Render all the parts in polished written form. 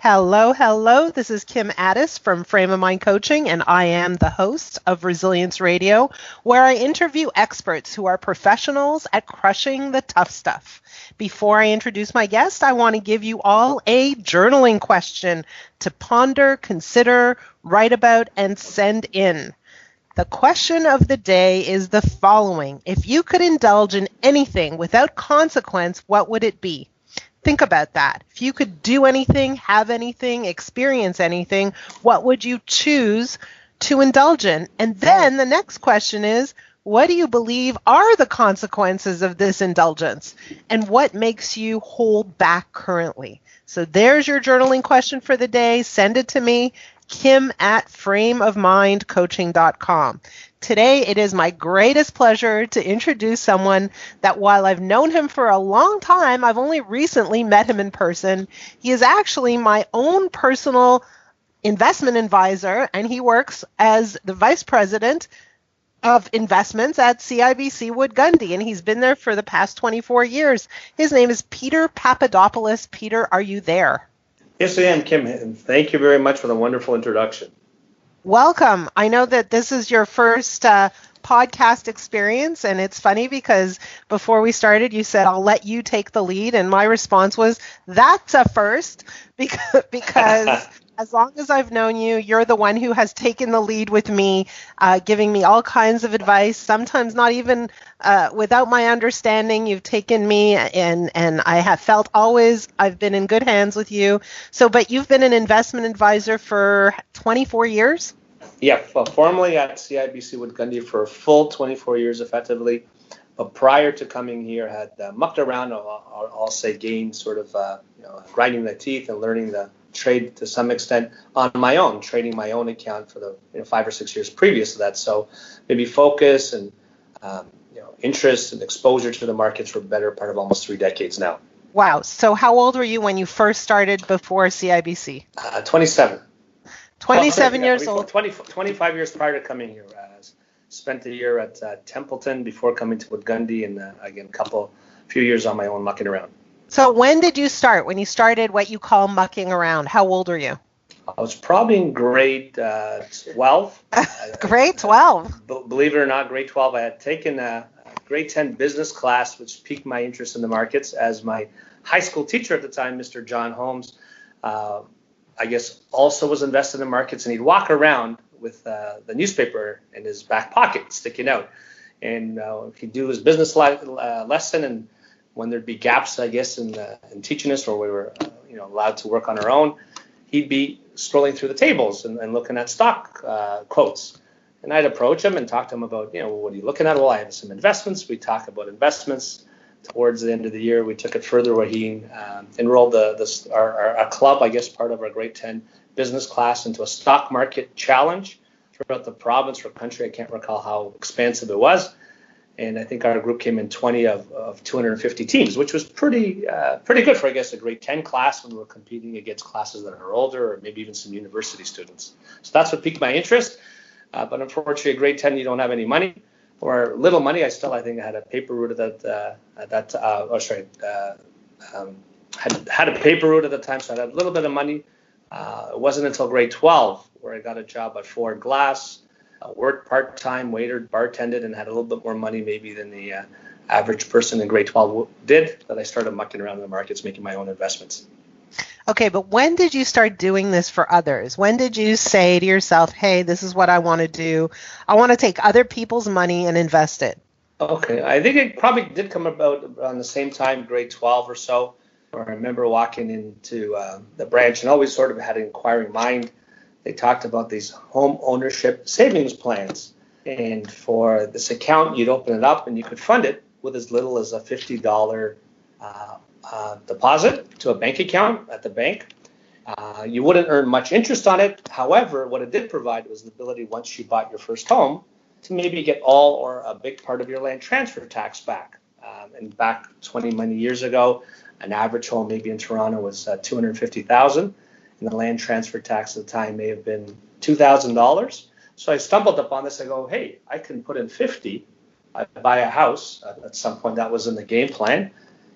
Hello, hello. This is Kim Addis from Frame of Mind Coaching, and I am the host of Resilience Radio, where I interview experts who are professionals at crushing the tough stuff. Before I introduce my guest, I want to give you all a journaling question to ponder, consider, write about, and send in. The question of the day is the following. If you could indulge in anything without consequence, what would it be? Think about that. If you could do anything, have anything, experience anything, what would you choose to indulge in? And then the next question is, what do you believe are the consequences of this indulgence? And what makes you hold back currently? So there's your journaling question for the day. Send it to me, kim@frameofmindcoaching.com. Today, it is my greatest pleasure to introduce someone that while I've known him for a long time, I've only recently met him in person. He is actually my own personal investment advisor, and he works as the vice president of investments at CIBC Wood Gundy, and he's been there for the past 24 years. His name is Peter Papadopoulos. Peter, are you there? Yes, I am, Kim, and thank you very much for the wonderful introduction. Welcome. I know that this is your first podcast experience, and it's funny because before we started, you said, I'll let you take the lead, and my response was, that's a first, because as long as I've known you, you're the one who has taken the lead with me, giving me all kinds of advice, sometimes not even without my understanding. You've taken me, and I have felt always I've been in good hands with you. So, but you've been an investment advisor for 24 years? Yeah, formerly at CIBC Wood Gundy for a full 24 years effectively. But prior to coming here, had mucked around, I'll say gained sort of, grinding the teeth and learning the trade to some extent on my own, trading my own account for the 5 or 6 years previous to that. So maybe focus and interest and exposure to the markets for a better part of almost 3 decades now. Wow. So how old were you when you first started before CIBC? 27. 27 years old. 25 years prior to coming here. Spent a year at Templeton before coming to Wood Gundy, and again, few years on my own mucking around. So when did you start? When you started what you call mucking around, how old are you? I was probably in grade 12. Grade 12? Believe it or not, grade 12. I had taken a grade 10 business class, which piqued my interest in the markets, as my high school teacher at the time, Mr. John Holmes, I guess also was invested in markets, and he'd walk around with the newspaper in his back pocket sticking out. And he'd do his business lesson, and when there'd be gaps, I guess, in teaching us, or we were allowed to work on our own, he'd be scrolling through the tables and looking at stock quotes. And I'd approach him and talk to him about, what are you looking at? Well, I have some investments. We talk about investments. Towards the end of the year, we took it further where he enrolled our club, I guess, part of our grade 10 business class, into a stock market challenge throughout the province or country. I can't recall how expansive it was. And I think our group came in 20 of 250 teams, which was pretty good for, I guess, a grade 10 class when we were competing against classes that are older, or maybe even some university students. So that's what piqued my interest. But unfortunately, at grade 10, you don't have any money, or little money. I think I had a paper route had a paper route at the time, so I had a little bit of money. It wasn't until grade 12 where I got a job at Ford Glass, worked part-time, waitered, bartended, and had a little bit more money maybe than the average person in grade 12 did, that I started mucking around in the markets, making my own investments. Okay, but when did you start doing this for others? When did you say to yourself, hey, this is what I want to do. I want to take other people's money and invest it? Okay, I think it probably did come about around the same time, grade 12 or so, where I remember walking into the branch and always sort of had an inquiring mind. They talked about these home ownership savings plans. And for this account, you'd open it up and you could fund it with as little as a $50 deposit to a bank account at the bank. You wouldn't earn much interest on it. However, what it did provide was the ability, once you bought your first home, to maybe get all or a big part of your land transfer tax back. And back 20 years ago, an average home maybe in Toronto was $250,000, and the land transfer tax at the time may have been $2,000. So I stumbled upon this. I go, hey, I can put in 50. I buy a house. At some point, that was in the game plan,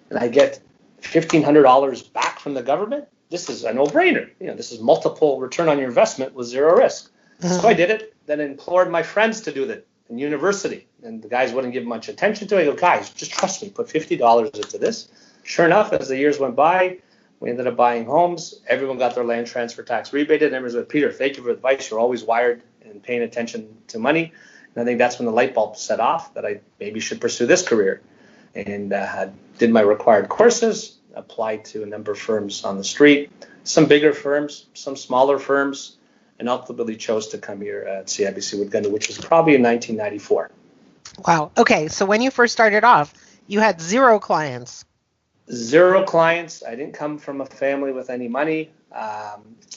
and I get $1,500 back from the government. this is a no-brainer. This is multiple return on your investment with zero risk. So I did it, then implored my friends to do that in university. And the guys wouldn't give much attention to it. I go, guys, just trust me, put $50 into this. Sure enough, as the years went by, we ended up buying homes. Everyone got their land transfer tax rebated. And everyone said, Peter, thank you for the advice. You're always wired and paying attention to money. And I think that's when the light bulb set off that I maybe should pursue this career. And did my required courses, applied to a number of firms on the street, some bigger firms, some smaller firms, and ultimately chose to come here at CIBC Wood Gundy, which was probably in 1994. Wow. Okay. So when you first started off, you had zero clients. Zero clients. I didn't come from a family with any money.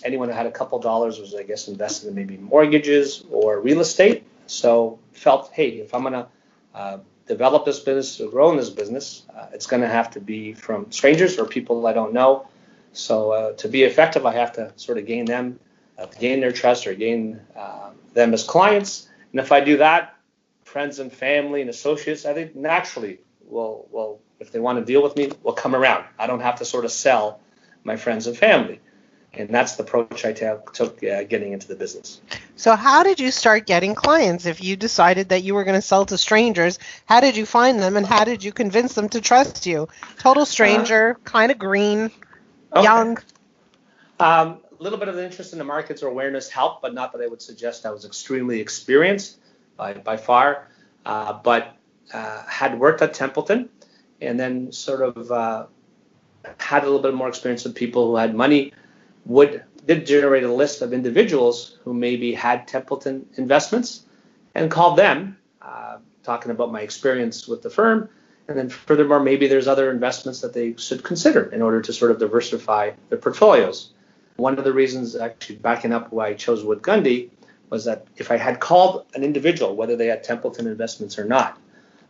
Anyone who had a couple dollars was, I guess, invested in maybe mortgages or real estate. So felt, hey, if I'm going to develop this business or grow in this business, it's going to have to be from strangers or people I don't know. So to be effective, I have to sort of gain their trust or gain them as clients. And if I do that, friends and family and associates, I think naturally will if they want to deal with me, will come around. I don't have to sort of sell my friends and family. And that's the approach I took getting into the business. So how did you start getting clients? If you decided that you were going to sell to strangers, how did you find them and how did you convince them to trust you? Total stranger, kind of green, young. A little bit of the interest in the markets or awareness helped, but not that I would suggest I was extremely experienced by far. But had worked at Templeton and then sort of had a little bit more experience with people who had money. Did generate a list of individuals who maybe had Templeton investments and called them, talking about my experience with the firm. And then furthermore, maybe there's other investments that they should consider in order to sort of diversify their portfolios. One of the reasons, actually backing up why I chose Wood Gundy, was that if I had called an individual, whether they had Templeton investments or not,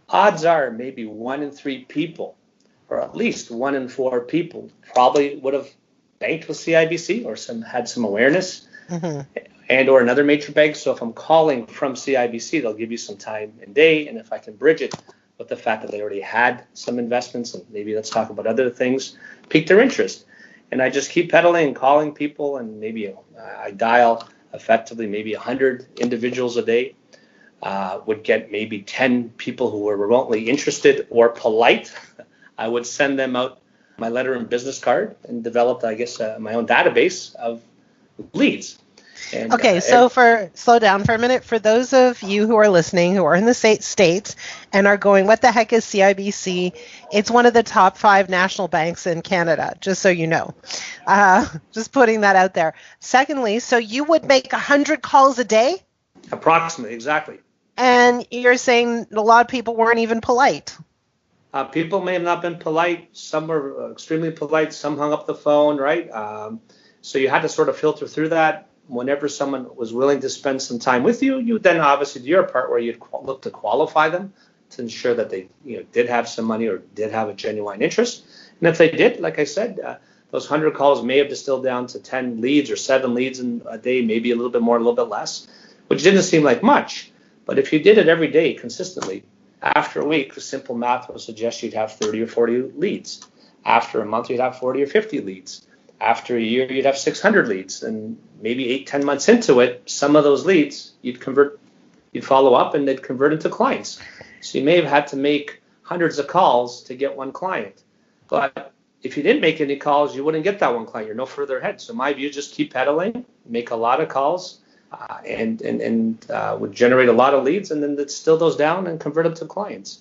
odds are maybe 1 in 3 people, or at least 1 in 4 people, probably would have banked with CIBC or had some awareness, and or another major bank. So if I'm calling from CIBC, they'll give you some time and day, and if I can bridge it with the fact that they already had some investments, and maybe let's talk about other things, pique their interest. And I just keep pedaling and calling people, and maybe I dial effectively maybe 100 individuals a day, would get maybe 10 people who were remotely interested or polite. I would send them out my letter and business card and developed, I guess, my own database of leads. And, okay, so slow down for a minute. For those of you who are listening, who are in the States and are going, what the heck is CIBC? It's one of the top 5 national banks in Canada, just so you know. Just putting that out there. Secondly, so you would make 100 calls a day? Approximately, exactly. And you're saying a lot of people weren't even polite. People may have not been polite. Some were extremely polite. Some hung up the phone, right? So you had to sort of filter through that. Whenever someone was willing to spend some time with you, you then obviously do your part where you'd look to qualify them to ensure that they did have some money or did have a genuine interest. And if they did, like I said, those 100 calls may have distilled down to 10 leads or 7 leads in a day, maybe a little bit more, a little bit less, which didn't seem like much. But if you did it every day consistently, after a week, the simple math will suggest you'd have 30 or 40 leads. After a month, you'd have 40 or 50 leads. After a year, you'd have 600 leads. And maybe 8-10 months into it, some of those leads you'd follow up and they'd convert into clients. So you may have had to make hundreds of calls to get one client. But if you didn't make any calls, you wouldn't get that one client. You're no further ahead. So my view, just keep pedaling, make a lot of calls, and would generate a lot of leads, and then distill those down and convert them to clients.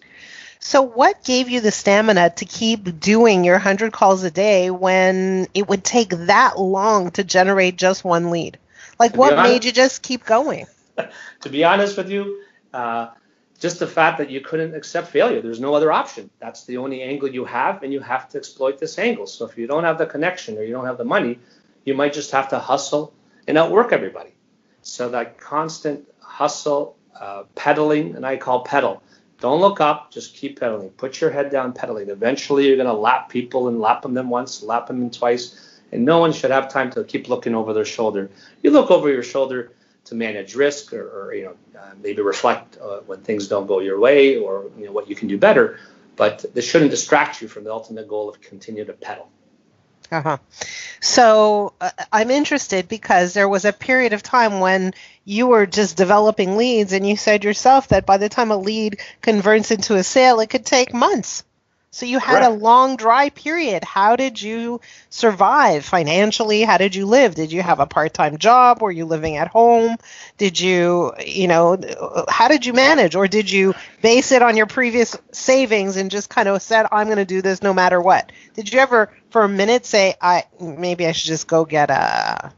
So what gave you the stamina to keep doing your 100 calls a day when it would take that long to generate just one lead? Like, what made you just keep going? To be honest with you, just the fact that you couldn't accept failure. There's no other option. That's the only angle you have, and you have to exploit this angle. So if you don't have the connection or you don't have the money, you might just have to hustle and outwork everybody. So that constant hustle, pedaling, and I call pedal. Don't look up, just keep pedaling. Put your head down pedaling. Eventually, you're going to lap people and lap them once, lap them twice, and no one should have time to keep looking over their shoulder. You look over your shoulder to manage risk or maybe reflect when things don't go your way or what you can do better, but this shouldn't distract you from the ultimate goal of continue to pedal. Uh-huh. So I'm interested because there was a period of time when you were just developing leads, and you said yourself that by the time a lead converts into a sale, it could take months. So you had a Correct. long dry period. How did you survive financially? How did you live? Did you have a part-time job? Were you living at home? Did you, how did you manage? Or did you base it on your previous savings and just kind of said, I'm going to do this no matter what? Did you ever for a minute say, maybe I should just go get a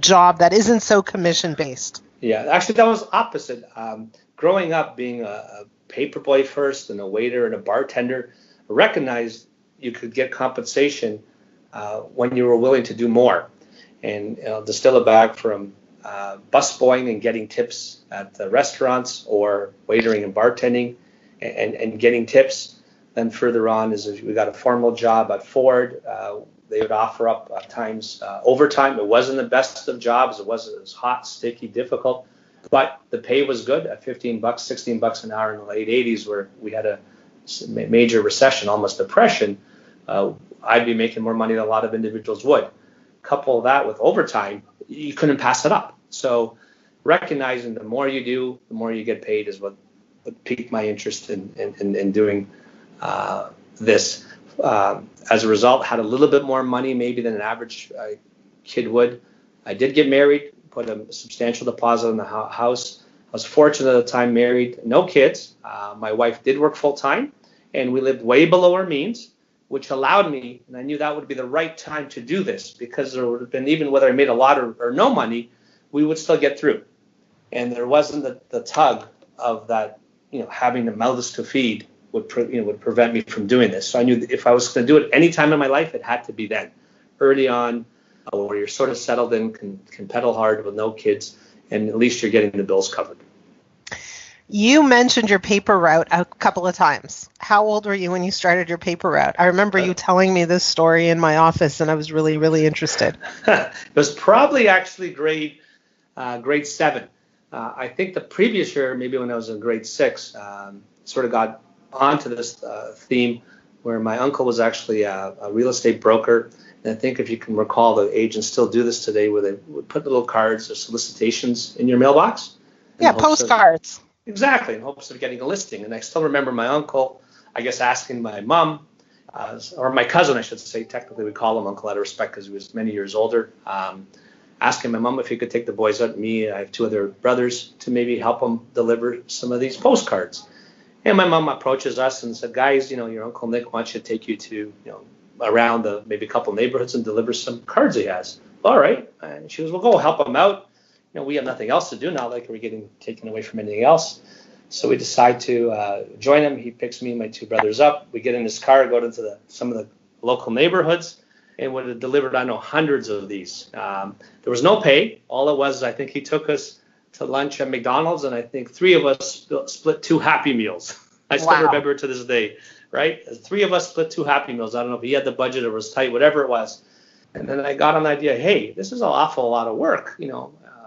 job that isn't so commission based? Yeah, actually, that was opposite. Growing up, being a paper boy first and a waiter and a bartender, I recognized you could get compensation when you were willing to do more. And distill it back from busboying and getting tips at the restaurants, or waitering and bartending and getting tips. Then further on is we got a formal job at Ford. They would offer up times overtime. It wasn't the best of jobs. It was hot, sticky, difficult, but the pay was good at $15, $16 an hour in the late 80s, where we had a major recession, almost depression. I'd be making more money than a lot of individuals would. Couple that with overtime, you couldn't pass it up. So recognizing the more you do, the more you get paid is what piqued my interest in doing this. As a result, had a little bit more money maybe than an average kid would. I did get married, put a substantial deposit in the house. I was fortunate at the time, married, no kids. My wife did work full time, and we lived way below our means, which allowed me, and I knew that would be the right time to do this, because there would have been, even whether I made a lot or no money, we would still get through. And there wasn't the tug of that, having the mouths to feed would prevent me from doing this. So I knew that if I was going to do it any time in my life, it had to be then, early on, where you're sort of settled in, can pedal hard with no kids, and at least you're getting the bills covered. You mentioned your paper route a couple of times. How old were you when you started your paper route? I remember you telling me this story in my office, and I was really, really interested. It was probably actually grade 7. I think the previous year, maybe when I was in grade 6, sort of got onto this theme, where my uncle was actually a real estate broker. And I think, if you can recall, the agents still do this today, where they would put little cards or solicitations in your mailbox. Yeah, postcards. Exactly, in hopes of getting a listing. And I still remember my uncle, I guess, asking my mom, or my cousin, I should say, technically we call him uncle out of respect because he was many years older, asking my mom if he could take the boys out, me, I have 2 other brothers, to maybe help them deliver some of these postcards. And my mom approaches us and said, guys, your Uncle Nick wants you to take you to, around maybe a couple neighborhoods and deliver some cards he has. All right. And she was, well, go help him out. We have nothing else to do now, like we're getting taken away from anything else. So we decide to join him. He picks me and my 2 brothers up. We get in his car, go into some of the local neighborhoods, and would have delivered, I know, hundreds of these. There was no pay. All it was, I think he took us to lunch at McDonald's, and I think 3 of us split 2 Happy Meals. I still remember to this day, right? 3 of us split 2 Happy Meals. I don't know if he had the budget or it was tight, whatever it was. And then I got an idea, hey, this is an awful lot of work,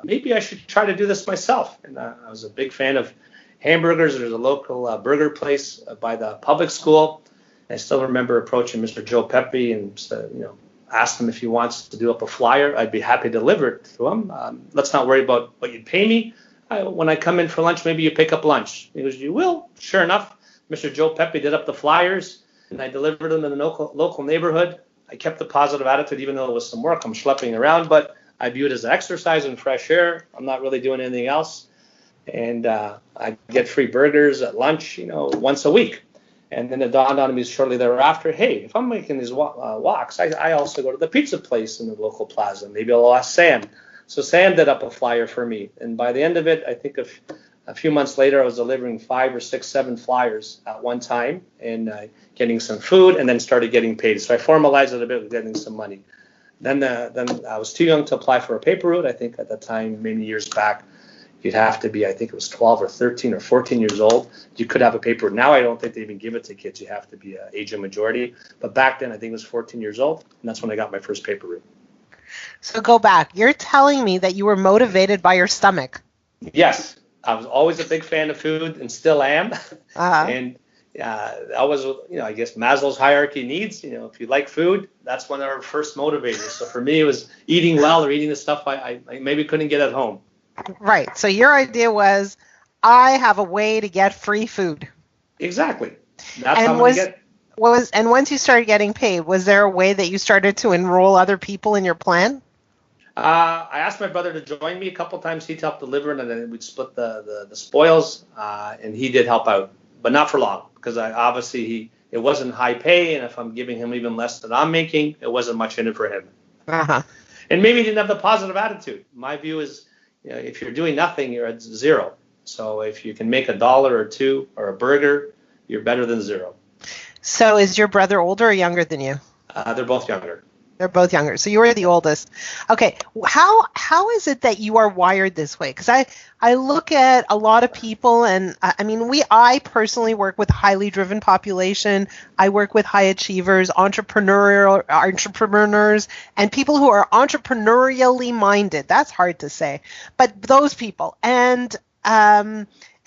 maybe I should try to do this myself. And I was a big fan of hamburgers. There's a local burger place by the public school. I still remember approaching Mr. Joe Pepe and asked him if he wants to do up a flyer. I'd be happy to deliver it to him. Let's not worry about what you'd pay me. When I come in for lunch, maybe you pick up lunch. He goes, you will? Sure enough, Mr. Joe Pepe did up the flyers, and I delivered them in the local neighborhood. I kept the positive attitude, even though it was some work. I'm schlepping around, but I view it as an exercise and fresh air. I'm not really doing anything else. And I get free burgers at lunch, once a week. And then it dawned on me shortly thereafter, hey, if I'm making these walks, I also go to the pizza place in the local plaza. Maybe I'll ask Sam. So Sam did up a flyer for me. And by the end of it, I think a few months later, I was delivering 5 or 6, 7 flyers at one time, and getting some food, and then started getting paid. So I formalized it a bit with getting some money. Then I was too young to apply for a paper route. I think at the time, many years back, you'd have to be, I think it was 12 or 13 or 14 years old. You could have a paper route. Now I don't think they even give it to kids. You have to be age of majority. But back then, I think it was 14 years old, and that's when I got my first paper route. So go back. You're telling me that you were motivated by your stomach. Yes. I was always a big fan of food and still am. And that was, I guess Maslow's hierarchy needs. If you like food, that's one of our first motivators. So for me, it was eating well or eating the stuff I maybe couldn't get at home. Right. So your idea was, I have a way to get free food. Exactly. That's how I'm going to get. And once you started getting paid, was there a way that you started to enroll other people in your plan? I asked my brother to join me a couple times. He'd help deliver, and then we'd split the spoils, and he did help out, but not for long, because it wasn't high pay, and if I'm giving him even less than I'm making, it wasn't much in it for him. Uh-huh. And maybe he didn't have the positive attitude. My view is, if you're doing nothing, you're at zero. So if you can make $1 or $2 or a burger, you're better than zero. So is your brother older or younger than you? They're both younger. They're both younger. So you were the oldest. Okay. How is it that you are wired this way? Because I look at a lot of people, and I personally work with a highly driven population. I work with high achievers, entrepreneurs, and people who are entrepreneurially minded. That's hard to say, but those people. And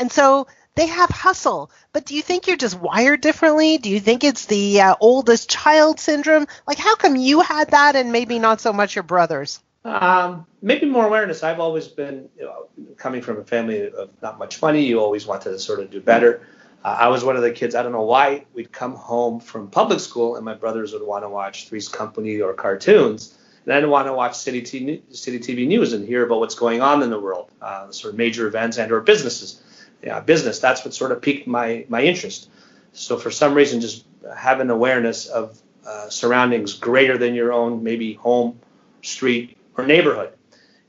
so they have hustle. But do you think you're just wired differently? Do you think it's the oldest child syndrome? Like, how come you had that and maybe not so much your brothers? Maybe more awareness. I've always been, coming from a family of not much money, you always want to sort of do better. I was one of the kids, I don't know why, we'd come home from public school and my brothers would want to watch Three's Company or cartoons. And I didn't want to watch City TV News and hear about what's going on in the world, sort of major events and or businesses. Business, that's what sort of piqued my interest. So for some reason, just have an awareness of surroundings greater than your own, maybe home, street, or neighborhood.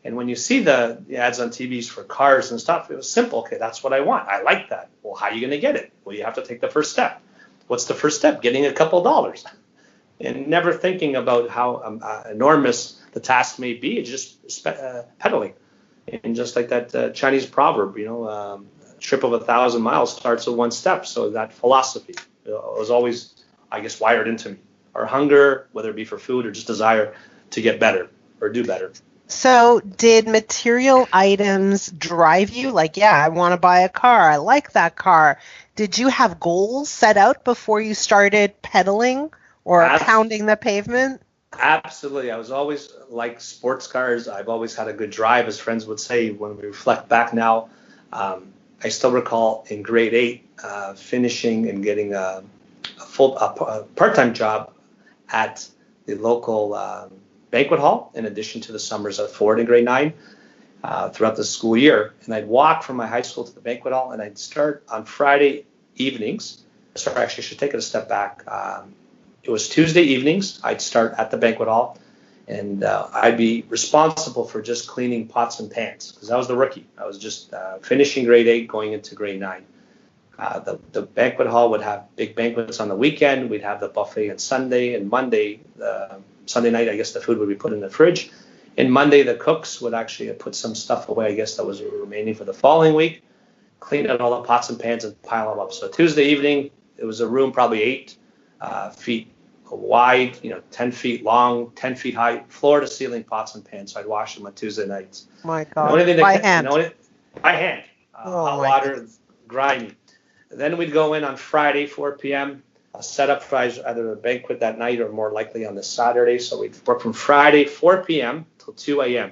And when you see the ads on TVs for cars and stuff, it was simple. Okay, that's what I want. I like that. Well, how are you going to get it? Well, you have to take the first step. What's the first step? Getting a couple dollars. And never thinking about how enormous the task may be. It's just pedaling. And just like that Chinese proverb, trip of 1,000 miles starts with one step. So that philosophy was always, I guess, wired into me. Or hunger, whether it be for food or just desire to get better or do better. So did material items drive you? Like, I want to buy a car. I like that car. Did you have goals set out before you started pedaling or pounding the pavement? Absolutely. I was always like sports cars. I've always had a good drive, as friends would say when we reflect back now. I still recall in grade 8 finishing and getting a part-time job at the local banquet hall, in addition to the summers at Ford in grade 9 throughout the school year. And I'd walk from my high school to the banquet hall, and I'd start on Friday evenings. Sorry, actually, I should take it a step back. It was Tuesday evenings. I'd start at the banquet hall, and I'd be responsible for just cleaning pots and pans because I was the rookie. I was just finishing grade 8, going into grade 9. The banquet hall would have big banquets on the weekend. We'd have the buffet on Sunday, and Monday, Sunday night, I guess the food would be put in the fridge. And Monday, the cooks would actually put some stuff away, I guess that was remaining for the following week, clean out all the pots and pans and pile them up. So Tuesday evening, it was a room probably 8 feet wide, 10 feet long, 10 feet high, floor to ceiling pots and pans. So I'd wash them on Tuesday nights. My God, by hand. By hand. Hot water, grimy. Then we'd go in on Friday, 4 p.m., set up for either a banquet that night or more likely on the Saturday. So we'd work from Friday, 4 p.m. till 2 a.m.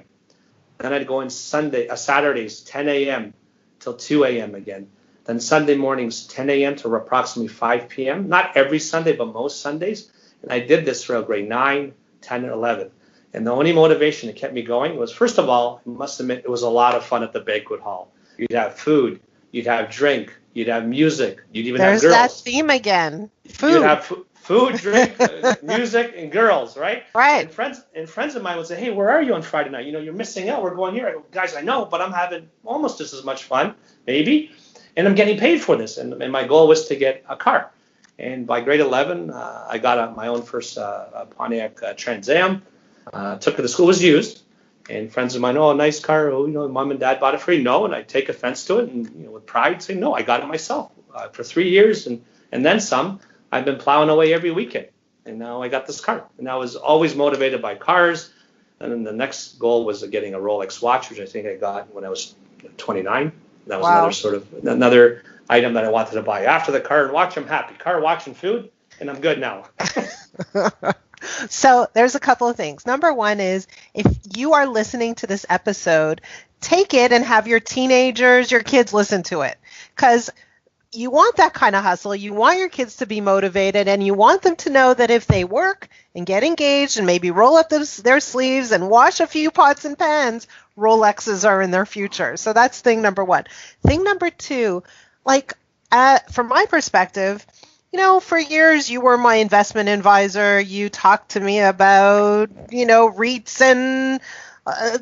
Then I'd go in Saturdays, 10 a.m. till 2 a.m. again. Then Sunday mornings, 10 a.m. to approximately 5 p.m. Not every Sunday, but most Sundays. And I did this throughout grade 9, 10, and 11. And the only motivation that kept me going was, first of all, I must admit, it was a lot of fun at the banquet hall. You'd have food, you'd have drink, you'd have music, you'd even have girls. There's that theme again. Food. You'd have food, drink, music, and girls, right? Right. And friends of mine would say, hey, where are you on Friday night? You're missing out. We're going here. I go, guys, I know, but I'm having almost just as much fun, maybe. And I'm getting paid for this. And my goal was to get a car. And by grade 11, I got my own first Pontiac Trans Am. Took it to school. It was used. And friends of mine, oh, nice car. Oh, mom and dad bought it for you. No. And I take offense to it and, with pride say, no, I got it myself. For 3 years and then some, I've been plowing away every weekend. And now I got this car. And I was always motivated by cars. And then the next goal was getting a Rolex watch, which I think I got when I was 29. That was another item that I wanted to buy. After the car and watch, I'm happy. Car, watch, and food, and I'm good now. So there's a couple of things. Number one is if you are listening to this episode, take it and have your teenagers, your kids listen to it. Because you want that kind of hustle. You want your kids to be motivated, and you want them to know that if they work and get engaged and maybe roll up their sleeves and wash a few pots and pans, Rolexes are in their future. So that's thing number one. Thing number two, from my perspective, for years you were my investment advisor. You talked to me about, REITs and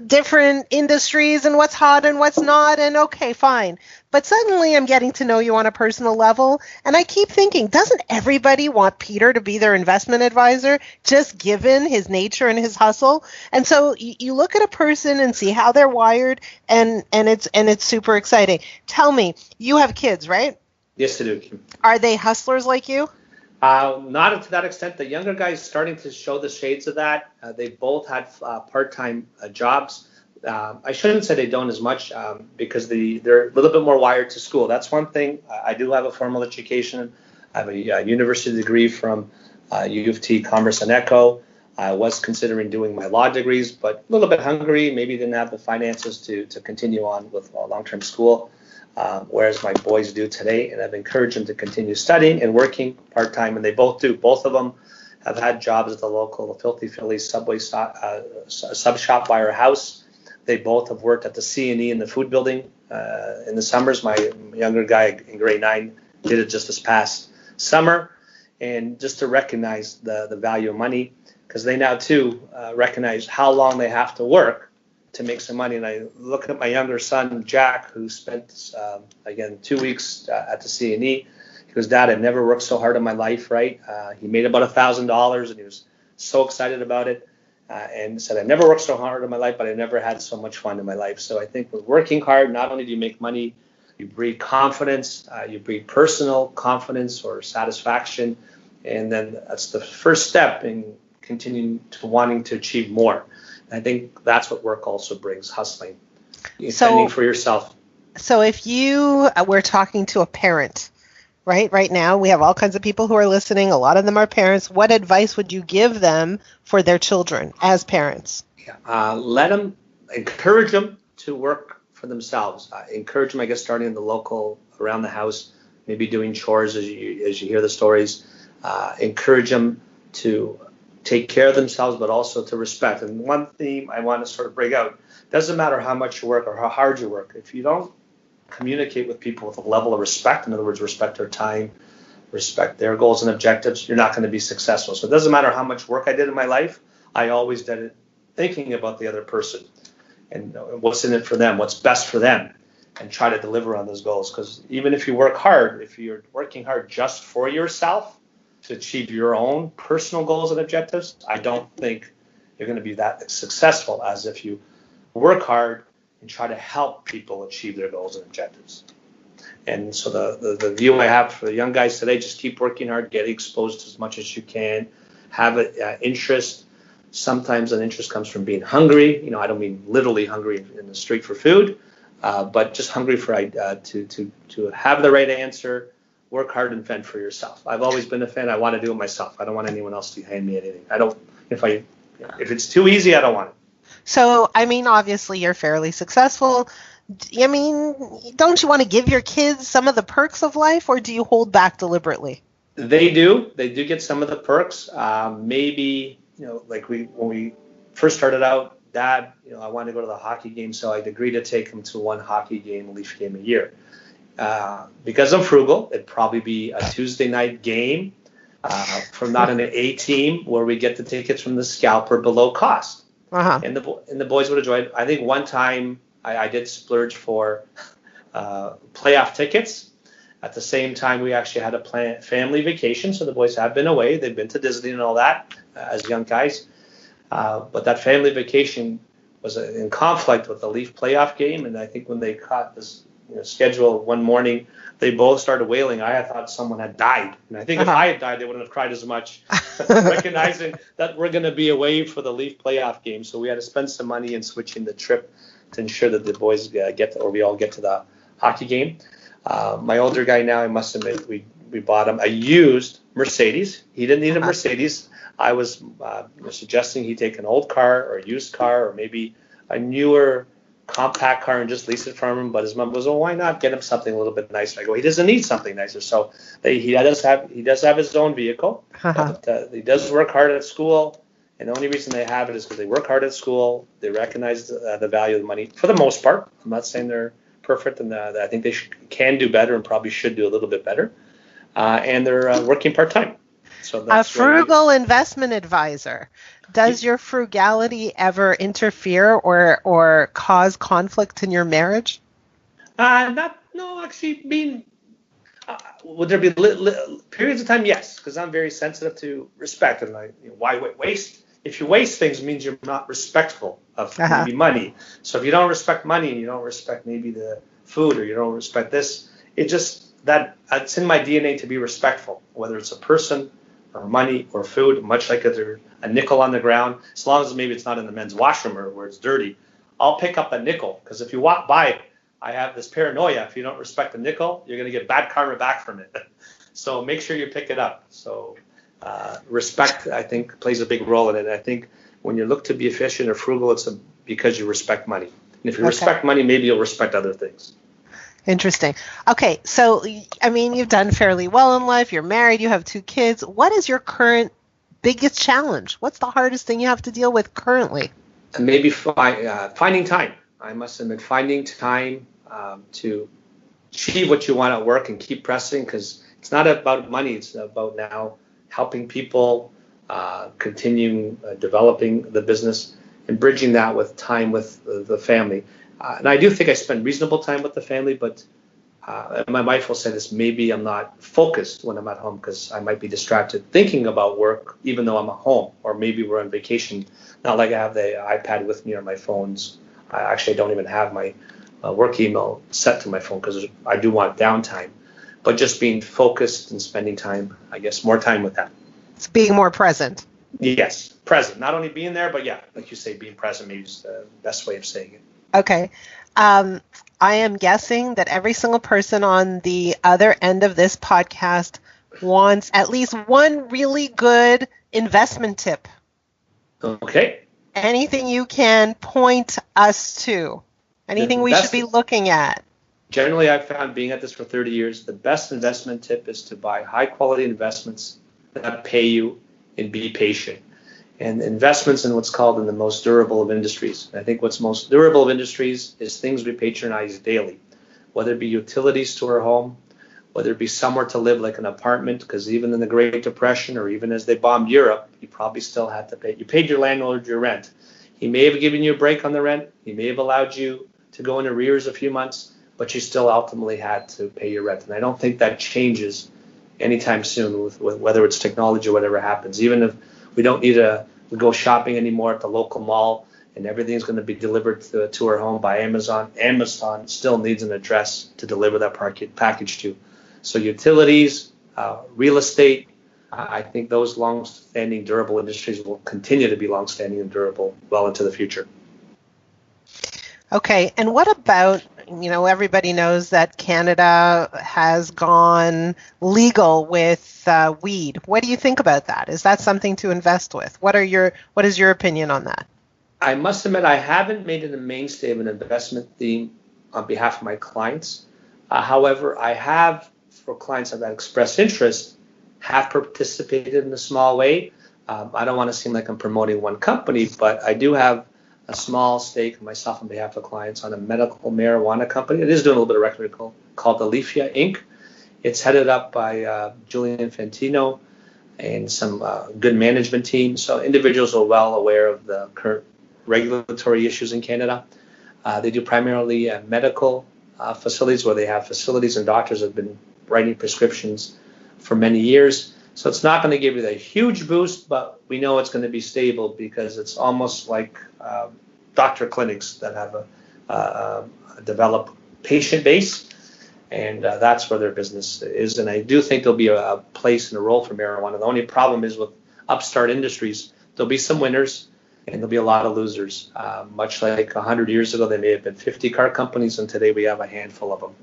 different industries and what's hot and what's not. And okay, fine. But suddenly I'm getting to know you on a personal level. And I keep thinking, doesn't everybody want Peter to be their investment advisor, just given his nature and his hustle? And so you look at a person and see how they're wired, and it's super exciting. Tell me, you have kids, right? Yes, I do. Are they hustlers like you? Not to that extent. The younger guy is starting to show the shades of that. They both had part-time jobs. I shouldn't say they don't as much because they're a little bit more wired to school. That's one thing. I do have a formal education. I have a university degree from U of T Commerce and Eco. I was considering doing my law degrees, but a little bit hungry. Maybe didn't have the finances to continue on with long-term school. Whereas my boys do today, and I've encouraged them to continue studying and working part-time, and they both do. Both of them have had jobs at the local Filthy Philly Subway sub shop by our house. They both have worked at the C&E in the food building in the summers. My younger guy in grade 9 did it just this past summer, and just to recognize the value of money, because they now too recognize how long they have to work to make some money. And I look at my younger son, Jack, who spent, 2 weeks at the C&E. He goes, Dad, I've never worked so hard in my life, right? He made about $1,000, and he was so excited about it. And said, I've never worked so hard in my life, but I never had so much fun in my life. So I think with working hard, not only do you make money, you breed confidence, you breed personal confidence or satisfaction. And then that's the first step in continuing to wanting to achieve more. I think that's what work also brings, hustling, fending for yourself. So if we're talking to a parent, right now, we have all kinds of people who are listening. A lot of them are parents. What advice would you give them for their children as parents? Encourage them to work for themselves. Encourage them, I guess, starting in the local, around the house, maybe doing chores as you hear the stories. Encourage them to take care of themselves, but also to respect. And one theme I want to sort of bring out, doesn't matter how much you work or how hard you work, if you don't communicate with people with a level of respect, in other words, respect their time, respect their goals and objectives, you're not going to be successful. So it doesn't matter how much work I did in my life, I always did it thinking about the other person and what's in it for them, what's best for them, and try to deliver on those goals. Because even if you work hard, if you're working hard just for yourself, to achieve your own personal goals and objectives, I don't think you're going to be that successful as if you work hard and try to help people achieve their goals and objectives. And so the view I have for the young guys today, just keep working hard, get exposed as much as you can, have an interest. Sometimes an interest comes from being hungry. I don't mean literally hungry in the street for food, but just hungry for to have the right answer. Work hard and fend for yourself. I've always been a fan. I want to do it myself. I don't want anyone else to hand me anything. If it's too easy, I don't want it. So, obviously you're fairly successful. Don't you want to give your kids some of the perks of life, or do you hold back deliberately? They do. They do get some of the perks. Maybe, when we first started out, Dad, I wanted to go to the hockey game, so I'd agree to take him to one hockey game, Leaf game a year. Because I'm frugal, it'd probably be a Tuesday night game from not an A team where we get the tickets from the scalper below cost. Uh-huh. And the boys would enjoy it. I think one time I did splurge for playoff tickets. At the same time, we actually had a family vacation, so the boys have been away. They've been to Disney and all that as young guys. But that family vacation was in conflict with the Leaf playoff game, and I think when they caught this schedule one morning, they both started wailing. I thought someone had died. And I think if I had died, they wouldn't have cried as much, recognizing that we're going to be away for the Leaf playoff game. So we had to spend some money in switching the trip to ensure that the boys we all get to the hockey game. My older guy now, I must admit, we bought him a used Mercedes. He didn't need a Mercedes. I was suggesting he take an old car or a used car or maybe a newer compact car and just lease it from him. But his mom goes, "Oh, why not get him something a little bit nicer?" I go, "He doesn't need something nicer." So he does have his own vehicle, but he does work hard at school. And the only reason they have it is because they work hard at school. They recognize the value of the money for the most part. I'm not saying they're perfect, and I think they can do better and probably should do a little bit better. And they're working part-time. So that's a frugal investment advisor. Does your frugality ever interfere or cause conflict in your marriage? Actually, would there be periods of time? Yes, because I'm very sensitive to respect, and why waste? If you waste things, it means you're not respectful of maybe money. So if you don't respect money and you don't respect maybe the food or you don't respect this, it's in my DNA to be respectful, whether it's a person or money or food, much like a nickel on the ground, as long as maybe it's not in the men's washroom or where it's dirty. I'll pick up a nickel because if you walk by it, I have this paranoia. If you don't respect the nickel, you're going to get bad karma back from it. So make sure you pick it up. So respect, I think, plays a big role in it. I think when you look to be efficient or frugal, it's because you respect money. And if you respect money, maybe you'll respect other things. Interesting. Okay, so, I mean, you've done fairly well in life. You're married. You have 2 kids. What is your current biggest challenge? What's the hardest thing you have to deal with currently? Maybe finding time. I must admit, finding time to achieve what you want at work and keep pressing, because it's not about money. It's about now helping people, continuing developing the business and bridging that with time with the family. And I do think I spend reasonable time with the family, but my wife will say this, maybe I'm not focused when I'm at home because I might be distracted thinking about work, even though I'm at home, or maybe we're on vacation. Not like I have the iPad with me or my phones. I don't even have my work email set to my phone because I do want downtime. But just being focused and spending time, I guess, more time with that. It's being more present. Yes, present. Not only being there, but yeah, like you say, being present maybe is the best way of saying it. Okay. I am guessing that every single person on the other end of this podcast wants at least one really good investment tip. Okay. Anything you can point us to? Anything we should be looking at? Generally, I've found, being at this for 30 years, the best investment tip is to buy high-quality investments that pay you and be patient. And investments in what's called in the most durable of industries. And I think what's most durable of industries is things we patronize daily, whether it be utilities to our home, whether it be somewhere to live like an apartment, because even in the Great Depression or even as they bombed Europe, you probably still had to pay. You paid your landlord your rent. He may have given you a break on the rent. He may have allowed you to go in arrears a few months, but you still ultimately had to pay your rent. And I don't think that changes anytime soon with whether it's technology or whatever happens. Even if we don't need to go shopping anymore at the local mall and everything's going to be delivered to our home by Amazon. Amazon still needs an address to deliver that package to. So utilities, real estate, I think those long-standing durable industries will continue to be long-standing and durable well into the future. Okay, and what about, everybody knows that Canada has gone legal with weed. What do you think about that? Is that something to invest with? What is your opinion on that? I must admit, I haven't made it a mainstay of an investment theme on behalf of my clients. However, I have, for clients that expressed interest, have participated in a small way. I don't want to seem like I'm promoting one company, but I do have a small stake myself on behalf of clients on a medical marijuana company. It is doing a little bit of record called Alifia Inc. It's headed up by Julian Fantino and some good management team. So individuals are well aware of the current regulatory issues in Canada. They do primarily medical facilities where they have facilities and doctors have been writing prescriptions for many years. So it's not going to give you a huge boost, but we know it's going to be stable because it's almost like doctor clinics that have a developed patient base, and that's where their business is. And I do think there'll be a place and a role for marijuana. The only problem is with upstart industries, there'll be some winners and there'll be a lot of losers. Much like 100 years ago, there may have been 50 car companies, and today we have a handful of them.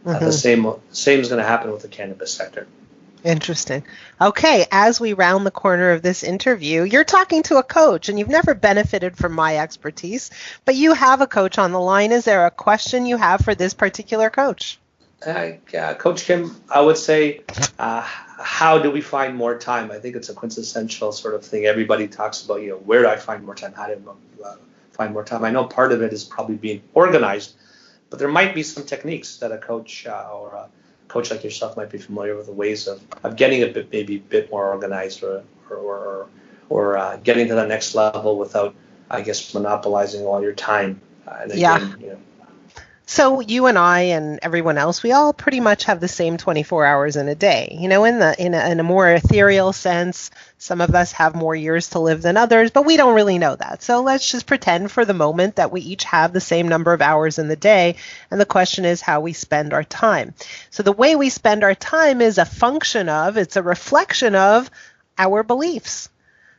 The same is going to happen with the cannabis sector. Interesting. Okay, as we round the corner of this interview, you're talking to a coach, and you've never benefited from my expertise, but you have a coach on the line. Is there a question you have for this particular coach? Coach Kim, I would say, how do we find more time? I think it's a quintessential sort of thing. Everybody talks about, where do I find more time? How do I find more time? I know part of it is probably being organized, but there might be some techniques that a coach or a coach like yourself might be familiar with, the ways of getting maybe a bit more organized or getting to the next level without, I guess, monopolizing all your time. And again, So you and I and everyone else, we all pretty much have the same 24 hours in a day. In a more ethereal sense, some of us have more years to live than others, but we don't really know that. So let's just pretend for the moment that we each have the same number of hours in the day, and the question is how we spend our time. So the way we spend our time is it's a reflection of our beliefs.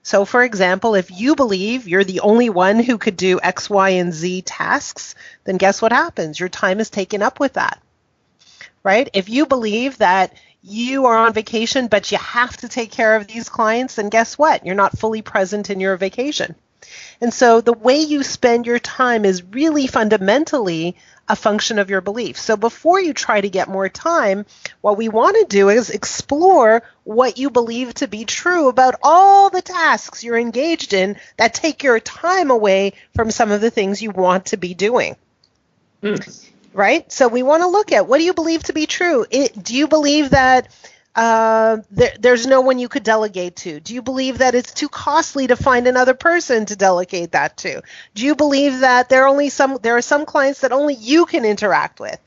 So, for example, if you believe you're the only one who could do X, Y, and Z tasks, then guess what happens? Your time is taken up with that, right? If you believe that you are on vacation, but you have to take care of these clients, then guess what? You're not fully present in your vacation. And so the way you spend your time is really fundamentally a function of your beliefs. So before you try to get more time, what we want to do is explore what you believe to be true about all the tasks you're engaged in that take your time away from some of the things you want to be doing. Right? So we want to look at, what do you believe to be true? Do you believe that there's no one you could delegate to? Do you believe that it's too costly to find another person to delegate that to? Do you believe that there are some clients that only you can interact with?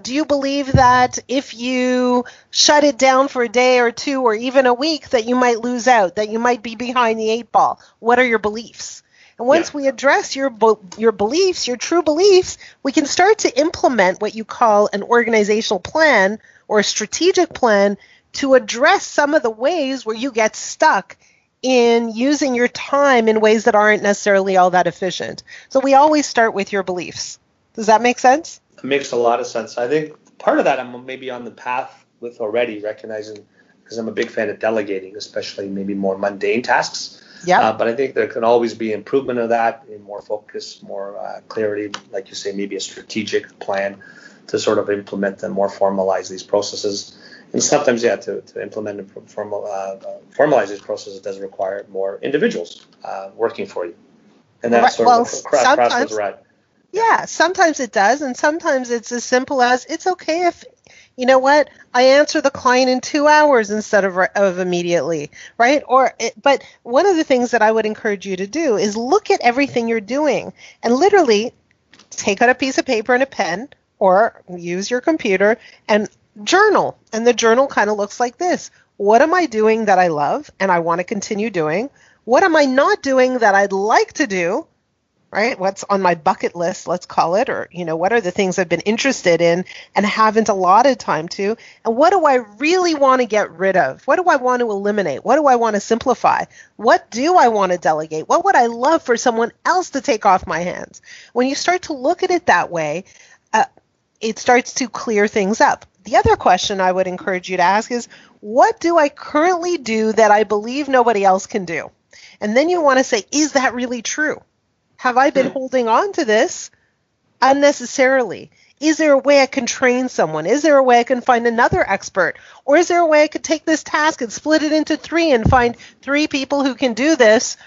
Do you believe that if you shut it down for a day or two or even a week, that you might lose out, that you might be behind the 8 ball? What are your beliefs? And once we address your beliefs, your true beliefs, we can start to implement what you call an organizational plan or a strategic plan to address some of the ways where you get stuck in using your time in ways that aren't necessarily all that efficient. So we always start with your beliefs. Does that make sense? It makes a lot of sense. I think part of that I'm maybe on the path with already, recognizing, because I'm a big fan of delegating, especially maybe more mundane tasks. Yeah. But I think there can always be improvement of that, in more focus, more clarity, like you say, maybe a strategic plan to sort of implement and more formalize these processes. And sometimes, to implement and formalize these processes does require more individuals working for you. And that's sort of the crossroads we're at. Yeah, sometimes it does, and sometimes it's as simple as, it's okay if, you know what, I answer the client in 2 hours instead of immediately, right? But one of the things that I would encourage you to do is look at everything you're doing and literally take out a piece of paper and a pen, or use your computer and journal. And the journal kind of looks like this. What am I doing that I love and I want to continue doing? What am I not doing that I'd like to do? Right? What's on my bucket list, let's call it, or, what are the things I've been interested in and haven't allotted time to? And what do I really want to get rid of? What do I want to eliminate? What do I want to simplify? What do I want to delegate? What would I love for someone else to take off my hands? When you start to look at it that way, it starts to clear things up. The other question I would encourage you to ask is, what do I currently do that I believe nobody else can do? And then you want to say, is that really true? Have I been holding on to this unnecessarily? Is there a way I can train someone? Is there a way I can find another expert? Or is there a way I could take this task and split it into 3 and find 3 people who can do this,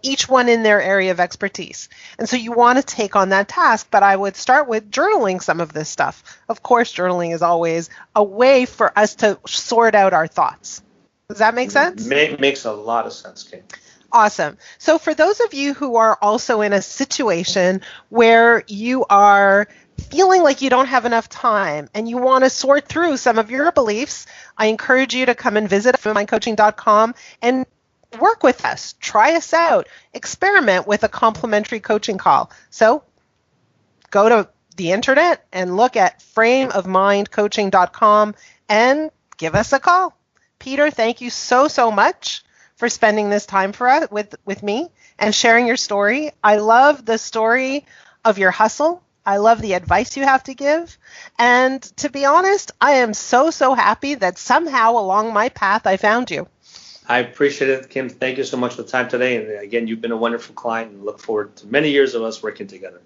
each one in their area of expertise? And so you want to take on that task, but I would start with journaling some of this stuff. Of course, journaling is always a way for us to sort out our thoughts. Does that make sense? Makes a lot of sense, Kate. Awesome. So for those of you who are also in a situation where you are feeling like you don't have enough time and you want to sort through some of your beliefs, I encourage you to come and visit FramaMindCoaching.com and work with us. Try us out. Experiment with a complimentary coaching call. So go to the internet and look at frameofmindcoaching.com and give us a call. Peter, thank you so much for spending this time for us with me and sharing your story. I love the story of your hustle I love the advice you have to give. And to be honest, I am so happy that somehow along my path I found you. I appreciate it, Kim. Thank you so much for the time today. And again, you've been a wonderful client and look forward to many years of us working together.